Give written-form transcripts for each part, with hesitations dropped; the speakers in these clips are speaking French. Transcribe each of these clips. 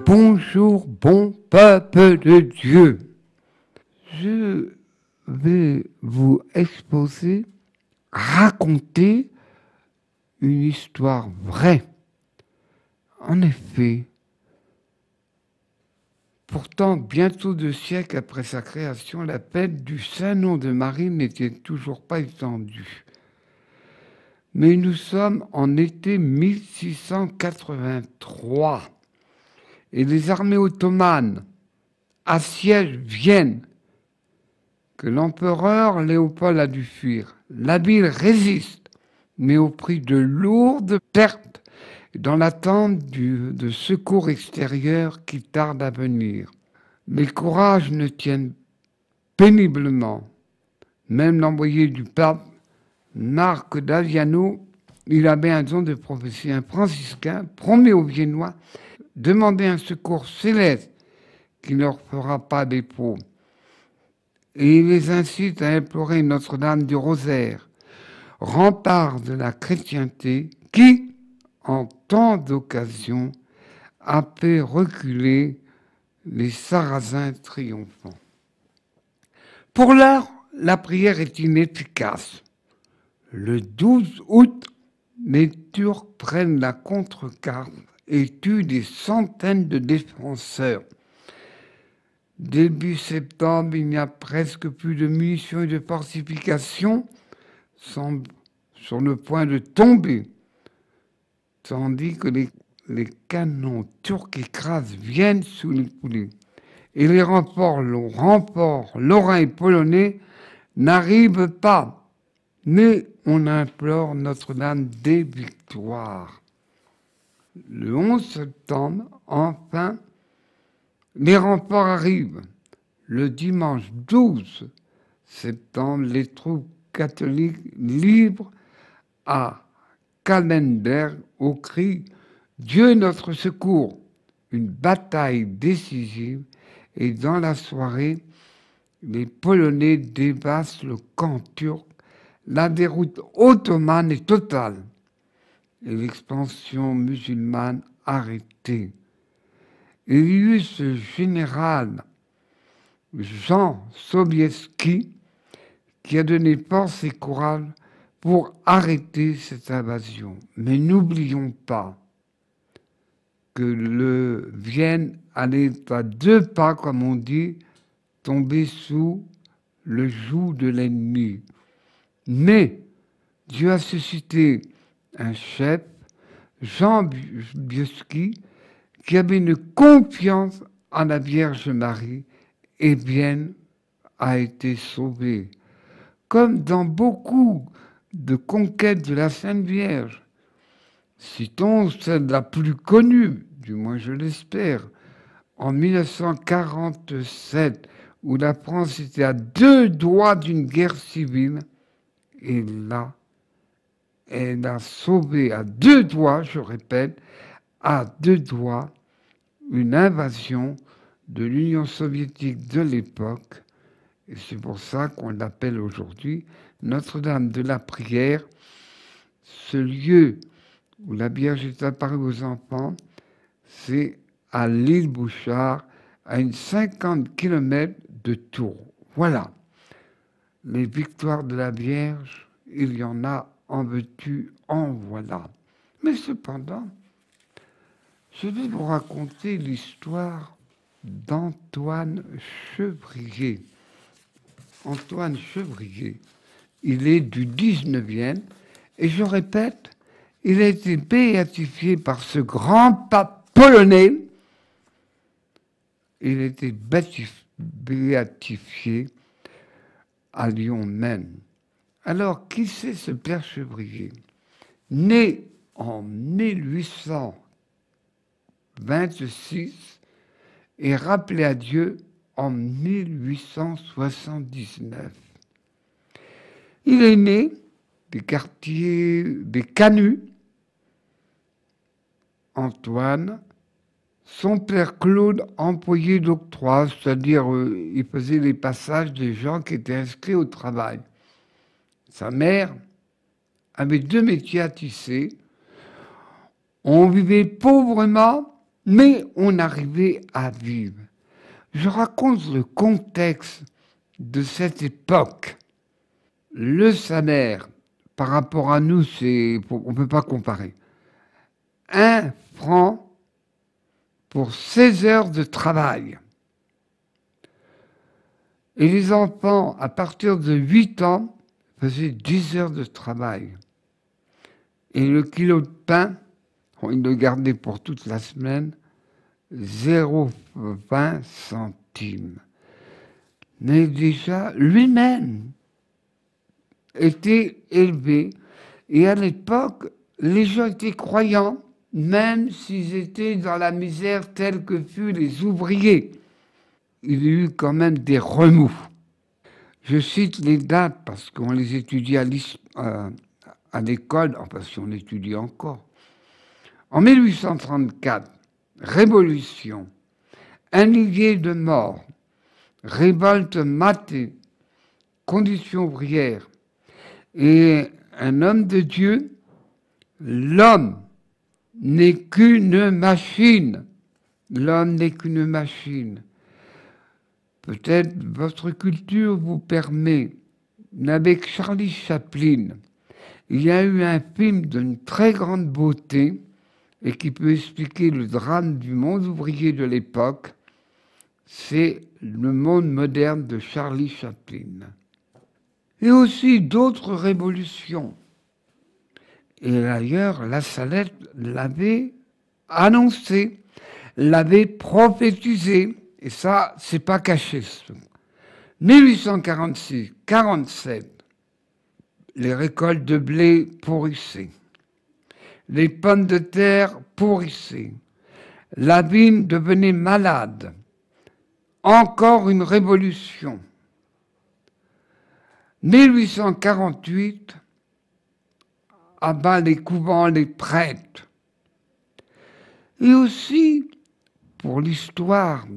Bonjour, bon peuple de Dieu. Je vais vous exposer, raconter une histoire vraie. En effet, pourtant, bientôt 2 siècles après sa création, l'appel du Saint-Nom de Marie n'était toujours pas étendu. Mais nous sommes en été 1683 et les armées ottomanes assiègent Vienne, que l'empereur Léopold a dû fuir. La ville résiste, mais au prix de lourdes pertes, dans l'attente de secours extérieurs qui tardent à venir. Les courages ne tiennent péniblement. Même l'envoyé du pape, Marc d'Aviano, il avait un don de prophétie. Un franciscain promet aux Viennois de demander un secours céleste qui ne leur fera pas défaut. Et il les incite à implorer Notre-Dame du Rosaire, rempart de la chrétienté qui, en tant d'occasion, a fait reculer les Sarrasins triomphants. Pour l'heure, la prière est inefficace. Le 12 août, les Turcs prennent la contrecarte et tuent des centaines de défenseurs. Début septembre, il n'y a presque plus de munitions et de fortifications, semblent sur le point de tomber, tandis que les canons turcs écrasent Vienne sous les coulées. Et les renforts lorrains et polonais n'arrivent pas. Mais on implore Notre-Dame des victoires. Le 11 septembre, enfin, les renforts arrivent. Le dimanche 12 septembre, les troupes catholiques livrent à Kahlenberg au cri « Dieu est notre secours !» une bataille décisive, et dans la soirée, les Polonais dévastent le camp turc. La déroute ottomane est totale et l'expansion musulmane arrêtée. Il y eut ce général Jean Sobieski qui a donné force et courage pour arrêter cette invasion. Mais n'oublions pas que le Vienne allait à 2 pas, comme on dit, tomber sous le joug de l'ennemi. Mais Dieu a suscité un chef, Jean Sobieski, qui avait une confiance en la Vierge Marie, et Vienne a été sauvée. Comme dans beaucoup de conquêtes de la Sainte Vierge. Citons celle la plus connue, du moins je l'espère, en 1947, où la France était à 2 doigts d'une guerre civile, et là, elle a sauvé à 2 doigts, je répète, à 2 doigts, une invasion de l'Union soviétique de l'époque. Et c'est pour ça qu'on l'appelle aujourd'hui Notre-Dame de la Prière, ce lieu où la Vierge est apparue aux enfants, c'est à l'île Bouchard, à une 50 km de Tours. Voilà. Les victoires de la Vierge, il y en a, en veux-tu, en voilà. Mais cependant, je vais vous raconter l'histoire d'Antoine Chevrier. Antoine Chevrier, il est du 19e, et je répète, il a été béatifié par ce grand pape polonais. Il a été béatifié à Lyon même. Alors, qui c'est ce Père Chevrier? Né en 1826 et rappelé à Dieu en 1879. Il est né des quartiers des Canuts. Antoine, son père Claude employé d'octroi, c'est-à-dire il faisait les passages des gens qui étaient inscrits au travail. Sa mère avait 2 métiers à tisser. On vivait pauvrement, mais on arrivait à vivre. Je raconte le contexte de cette époque. Le salaire, par rapport à nous, on ne peut pas comparer. 1 franc pour 16 heures de travail. Et les enfants, à partir de 8 ans, faisaient 10 heures de travail. Et le kilo de pain, ils le gardaient pour toute la semaine, 0,20 centimes. Mais déjà, lui-même était élevé. Et à l'époque, les gens étaient croyants, même s'ils étaient dans la misère telle que furent les ouvriers. Il y a eu quand même des remous. Je cite les dates parce qu'on les étudie à l'école, enfin si on étudie encore. En 1834, révolution, un millier de morts, révolte matée, conditions ouvrières, et un homme de Dieu, l'homme n'est qu'une machine. L'homme n'est qu'une machine. Peut-être votre culture vous permet, mais avec Charlie Chaplin, il y a eu un film d'une très grande beauté et qui peut expliquer le drame du monde ouvrier de l'époque. C'est Le monde moderne de Charlie Chaplin. Et aussi d'autres révolutions. Et d'ailleurs, La Salette l'avait annoncé, l'avait prophétisé. Et ça, c'est pas caché. 1846-47, les récoltes de blé pourrissaient. Les pommes de terre pourrissaient. La vigne devenait malade. Encore une révolution. 1848, abat les couvents, les prêtres. Et aussi, pour l'histoire,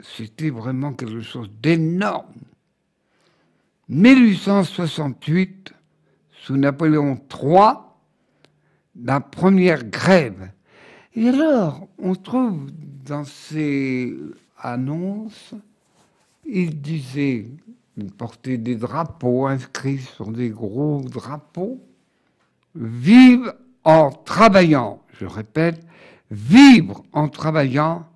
c'était vraiment quelque chose d'énorme. 1868, sous Napoléon III, la première grève. Et alors, on trouve dans ces annonces, il disait, il portait des drapeaux inscrits sur des gros drapeaux, vive en travaillant, je répète, vivre en travaillant,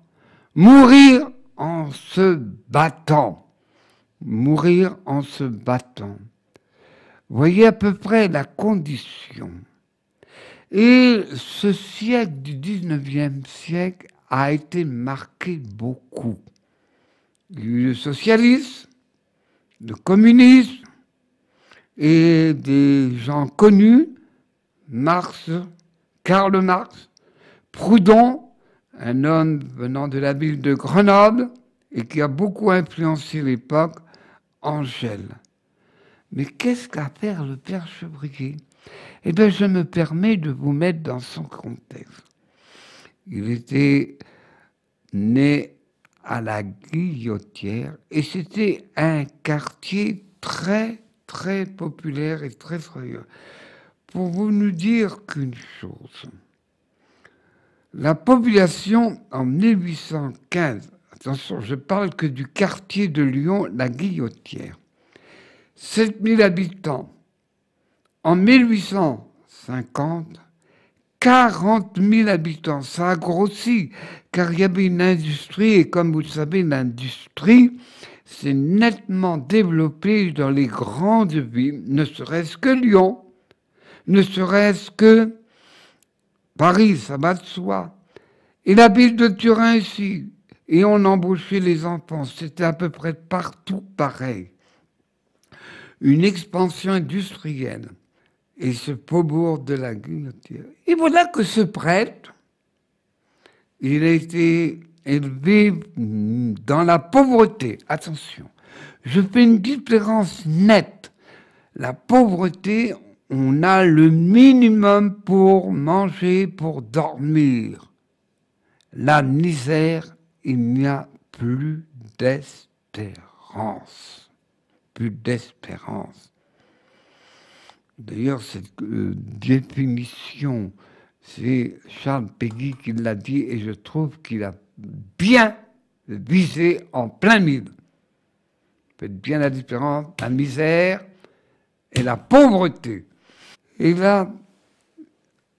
mourir en se battant. Mourir en se battant. Voyez à peu près la condition. Et ce siècle du 19e siècle a été marqué beaucoup. Il y a eu le socialisme, le communisme et des gens connus, Marx, Karl Marx, Proudhon, un homme venant de la ville de Grenoble et qui a beaucoup influencé l'époque, Angèle. Mais qu'est-ce qu'a fait le père Chevrier? Eh bien, je me permets de vous mettre dans son contexte. Il était né à la Guillotière et c'était un quartier très, très populaire et très joyeux. Pour vous nous dire qu'une chose, la population en 1815, attention, je parle que du quartier de Lyon, la Guillotière, 7000 habitants. En 1850, 40 000 habitants. Ça a grossi, car il y avait une industrie, et comme vous le savez, l'industrie s'est nettement développée dans les grandes villes, ne serait-ce que Lyon, ne serait-ce que Paris, ça va de soi. Et la ville de Turin ici. Et on embauchait les enfants. C'était à peu près partout pareil. Une expansion industrielle. Et ce faubourg de la Guillotière. Et voilà que ce prêtre, il a été élevé dans la pauvreté. Attention, je fais une différence nette. La pauvreté, on a le minimum pour manger, pour dormir. La misère, il n'y a plus d'espérance. Plus d'espérance. D'ailleurs, cette définition C'est Charles Péguy qui l'a dit et je trouve qu'il a bien visé en plein mille. Faites bien la différence, la misère et la pauvreté. Et là,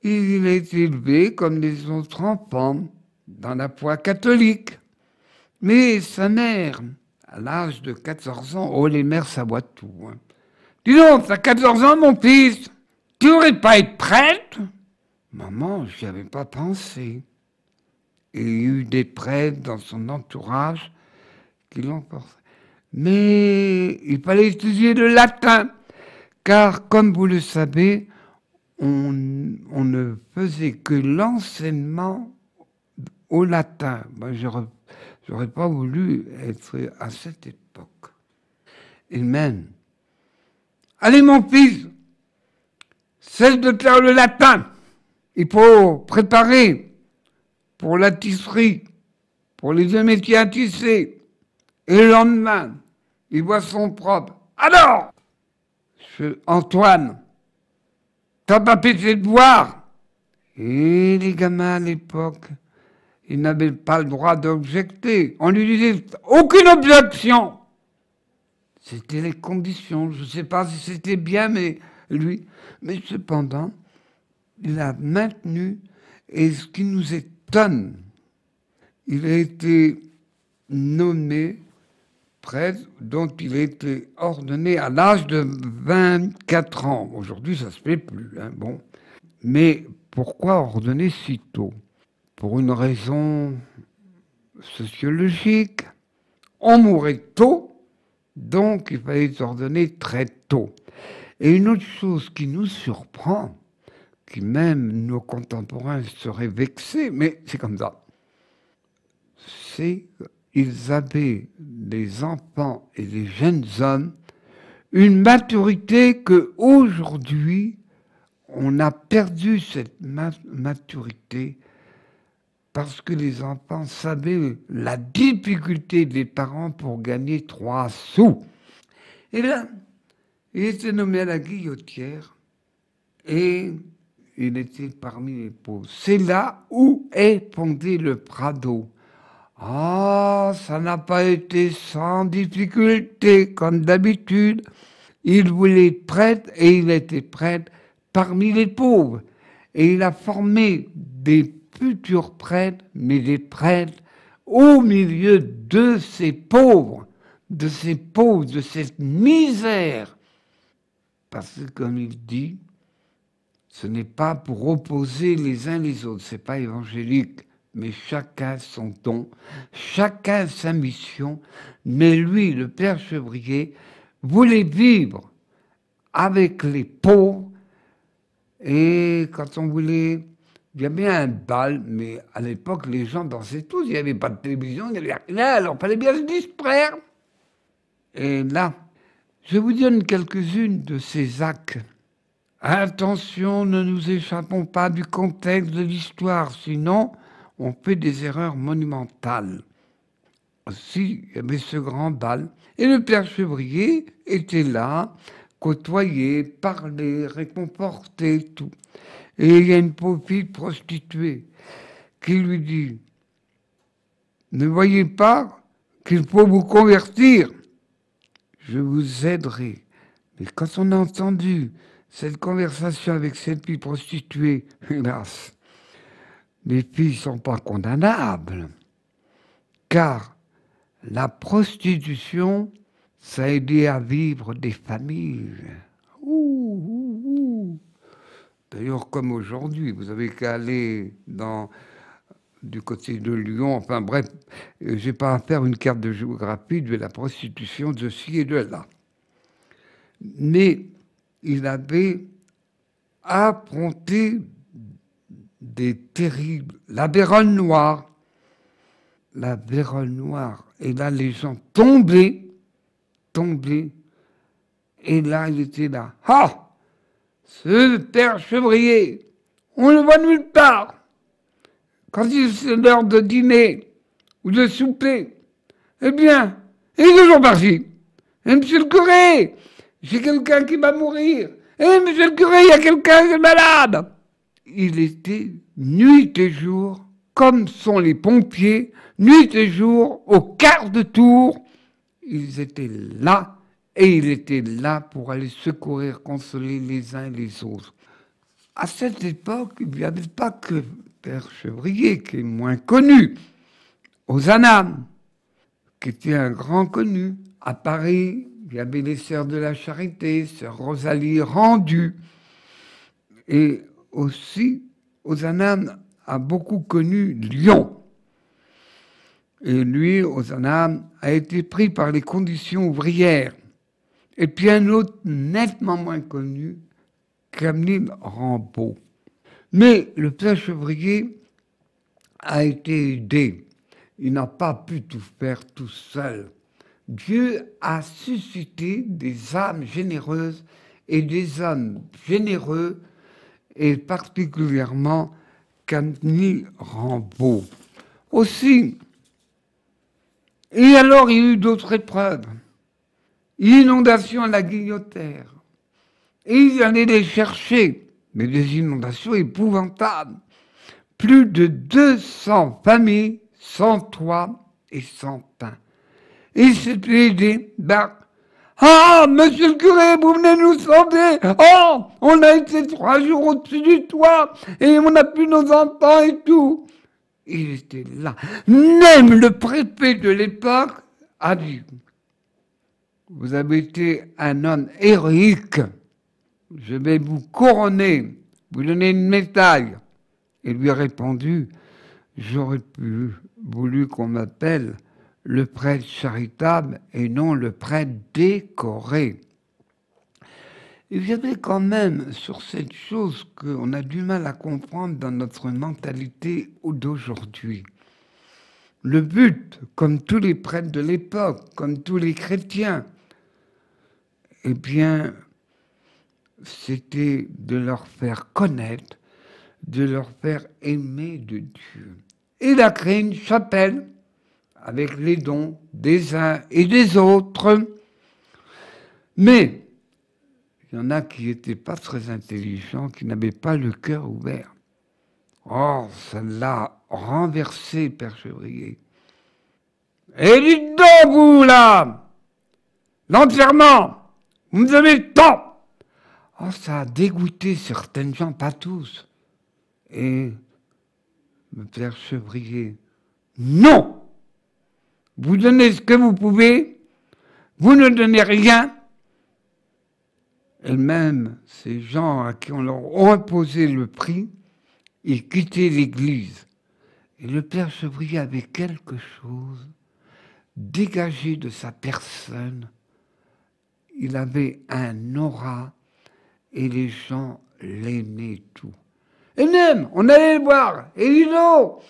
il a été élevé comme les autres enfants dans la foi catholique. Mais sa mère, à l'âge de 14 ans, oh les mères savoir tout. Hein. Dis donc, t'as 14 ans mon fils, tu n'aurais pas être prêtre? Maman, j'y avais pas pensé. Et il y a eu des prêtres dans son entourage qui l'ont forcé. Mais il fallait étudier le latin, car comme vous le savez, on ne faisait que l'enseignement au latin. Ben, j'aurais pas voulu être à cette époque. Et même, allez mon fils, cesse de faire le latin. Il faut préparer pour la tisserie, pour les deux métiers à tisser. Et le lendemain, il voit son propre. Alors, Antoine, t'as pas fait tes devoirs? Et les gamins à l'époque, ils n'avaient pas le droit d'objecter. On lui disait aucune objection. C'était les conditions. Je ne sais pas si c'était bien, mais lui. Mais cependant, il a maintenu. Et ce qui nous étonne, il a été nommé prêtre, dont il a été ordonné à l'âge de 24 ans. Aujourd'hui, ça ne se fait plus. Hein, bon. Mais pourquoi ordonner si tôt? Pour une raison sociologique. On mourait tôt, donc il fallait ordonner très tôt. Et une autre chose qui nous surprend, qui même nos contemporains seraient vexés, mais c'est comme ça, c'est qu'ils avaient, les enfants et les jeunes hommes, une maturité que aujourd'hui on a perdu cette maturité parce que les enfants savaient la difficulté des parents pour gagner 3 sous. Et là, il était nommé à la guillotière et il était parmi les pauvres. C'est là où est fondé le Prado. Ah, ça n'a pas été sans difficulté, comme d'habitude. Il voulait être prêtre et il était prêtre parmi les pauvres. Et il a formé des futurs prêtres, mais des prêtres au milieu de ces pauvres, de cette misère. Parce que, comme il dit, ce n'est pas pour opposer les uns les autres, c'est pas évangélique, mais chacun son don, chacun sa mission. Mais lui, le Père Chevrier, voulait vivre avec les pauvres. Et quand on voulait, il y avait un bal, mais à l'époque, les gens dansaient tous. Il n'y avait pas de télévision, il n'y avait rien, alors il fallait bien se distraire. Et là, je vous donne quelques-unes de ces actes. Attention, ne nous échappons pas du contexte de l'histoire, sinon on fait des erreurs monumentales. Aussi, il y avait ce grand bal. Et le Père Chevrier était là, côtoyé, parlé, réconforté, tout. Et il y a une pauvre fille prostituée qui lui dit « Ne voyez pas qu'il faut vous convertir, je vous aiderai. » Mais quand on a entendu cette conversation avec cette fille prostituée, hélas, les filles ne sont pas condamnables, car la prostitution, ça a aidé à vivre des familles. D'ailleurs, comme aujourd'hui, vous avez qu'à aller du côté de Lyon, enfin bref, je n'ai pas à faire une carte de géographie de la prostitution de ci et de là. Mais il avait affronté des terribles... La Vérole Noire. La Vérole Noire. Et là, les gens tombaient. Et là, il était là. Ah! Ce Père Chevrier, on le voit nulle part. Quand c'est l'heure de dîner ou de souper, eh bien, il est toujours parti. Et monsieur le curé, j'ai quelqu'un qui va mourir. Eh, monsieur le curé, il y a quelqu'un qui est malade. il était nuit et jour, comme sont les pompiers, nuit et jour, au quart de tour. Ils étaient là, et il était là pour aller secourir, consoler les uns et les autres. À cette époque, il n'y avait pas que Père Chevrier, qui est moins connu, Ozanam, qui était un grand connu. À Paris, il y avait les Sœurs de la Charité, Sœur Rosalie Rendu. Et aussi, Ozanam a beaucoup connu Lyon. Et lui, Ozanam, a été pris par les conditions ouvrières. Et puis un autre nettement moins connu, Camille Rambaud. Mais le Père Chevrier a été aidé. Il n'a pas pu tout faire tout seul. Dieu a suscité des âmes généreuses et des hommes généreux, et particulièrement Camille Rambaud. Aussi, et alors il y a eu d'autres épreuves. Inondation à la Guillotière. Et ils allaient les chercher, mais des inondations épouvantables. Plus de 200 familles sans toit et sans pain. Et ils s'étaient aidés. Ah, monsieur le curé, vous venez nous sauver. Oh, on a été 3 jours au-dessus du toit et on n'a plus nos enfants et tout. Il était là. Même le préfet de l'époque a dit, vous avez été un homme héroïque. Je vais vous couronner, vous donner une médaille. Et lui a répondu, j'aurais voulu qu'on m'appelle le prêtre charitable et non le prêtre décoré. Il y avait quand même sur cette chose qu'on a du mal à comprendre dans notre mentalité d'aujourd'hui. Le but, comme tous les prêtres de l'époque, comme tous les chrétiens, eh bien, c'était de leur faire connaître, de leur faire aimer de Dieu. Il a créé une chapelle avec les dons des uns et des autres. Mais il y en a qui n'étaient pas très intelligents, qui n'avaient pas le cœur ouvert. Oh, ça l'a renversé, Père Chevrier. Et dites donc, vous, là, l'enterrement, vous me avez le temps. Oh, ça a dégoûté certaines gens, pas tous. Et le Père Chevrier, non! Vous donnez ce que vous pouvez, vous ne donnez rien. Et même ces gens à qui on leur a imposé le prix, ils quittaient l'Église. Et le Père Chevrier avait quelque chose dégagé de sa personne. Il avait un aura et les gens l'aimaient tout. Et même, on allait le voir. Et dis donc,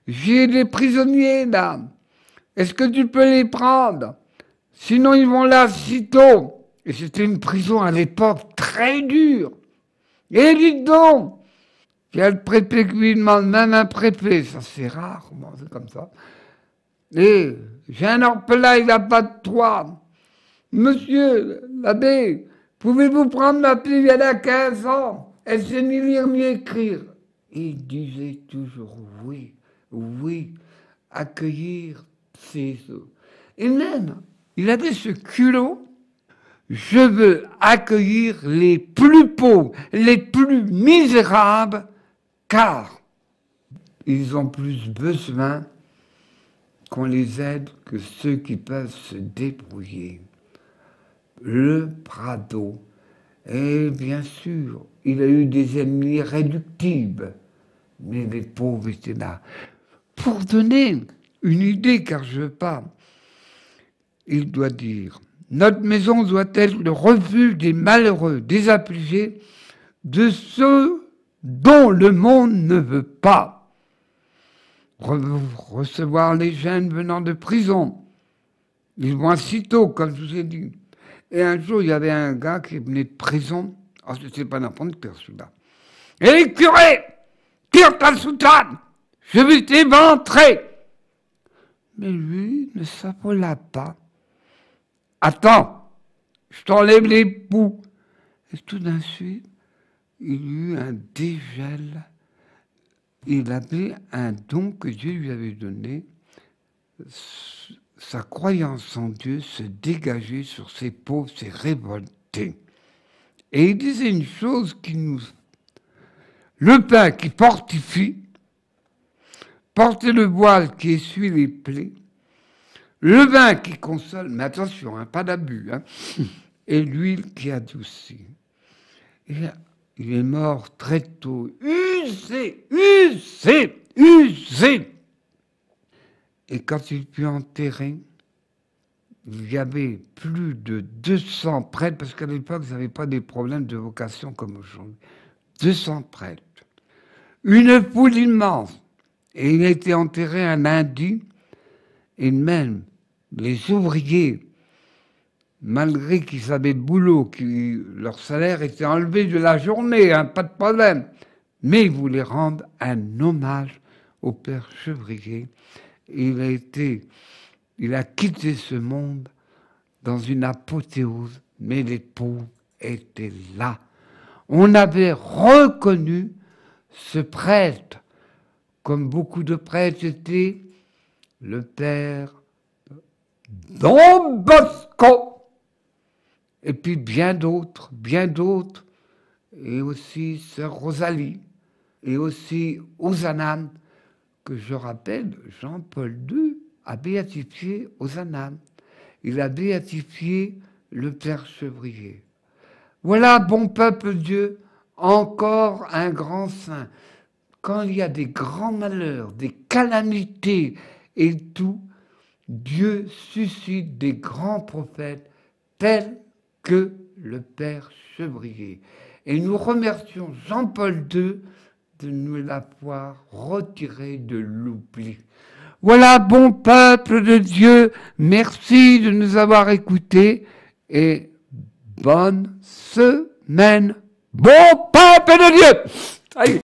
j'ai des prisonniers là. Est-ce que tu peux les prendre? Sinon, ils vont là sitôt. Et c'était une prison à l'époque très dure. Et dites donc, il y a le préfet qui lui demande, même un préfet, ça c'est rare, c'est comme ça. Et j'ai un orphelin, il n'a pas de toit. Monsieur l'abbé, pouvez-vous prendre ma fille, elle a 15 ans, elle sait ni lire ni écrire. Et il disait toujours oui, oui, accueillir ces autres. Et même, il avait ce culot, je veux accueillir les plus pauvres, les plus misérables, car ils ont plus besoin qu'on les aide que ceux qui peuvent se débrouiller. Le Prado. Et bien sûr, il a eu des ennemis réductibles, mais les pauvres étaient là. Pour donner une idée, car je ne veux pas, il doit dire, notre maison doit être le refuge des malheureux, des affligés, de ceux dont le monde ne veut pas. Recevoir les jeunes venant de prison. Ils vont aussitôt, comme je vous ai dit. Et un jour, il y avait un gars qui venait de prison. Oh, c'était pas n'importe quel celui-là. Et curé, tire ta soutane, je vais t'éventrer. Mais lui ne s'affola pas. Attends, je t'enlève les poux. Et tout d'un suite, il y eut un dégel. Il avait un don que Dieu lui avait donné. Sa croyance en Dieu se dégageait sur ses pauvres, ses révoltés. Et il disait une chose qui nous... Le pain qui fortifie, porter le voile qui essuie les plaies, le vin qui console, mais attention, pas d'abus, et l'huile qui adoucit. Et il est mort très tôt, usé. Et quand il fut enterré, il y avait plus de 200 prêtres, parce qu'à l'époque, ils n'avaient pas des problèmes de vocation comme aujourd'hui. 200 prêtres. Une foule immense. Et il a été enterré un lundi, et même les ouvriers, malgré qu'ils avaient le boulot, leur salaire était enlevé de la journée, pas de problème, mais ils voulaient rendre un hommage au père Chevrier. Il a quitté ce monde dans une apothéose, mais les pauvres étaient là. On avait reconnu ce prêtre, comme beaucoup de prêtres étaient, le père Don Bosco, et puis bien d'autres, et aussi sœur Rosalie, et aussi Ozanam, que je rappelle, Jean-Paul II a béatifié Ozanam. Il a béatifié le père Chevrier. Voilà, bon peuple Dieu, encore un grand saint. Quand il y a des grands malheurs, des calamités et tout, Dieu suscite des grands prophètes tels que le père Chevrier. Et nous remercions Jean-Paul II de nous l'avoir retiré de l'oubli. Voilà, bon peuple de Dieu, merci de nous avoir écoutés et bonne semaine. Bon peuple de Dieu! Allez.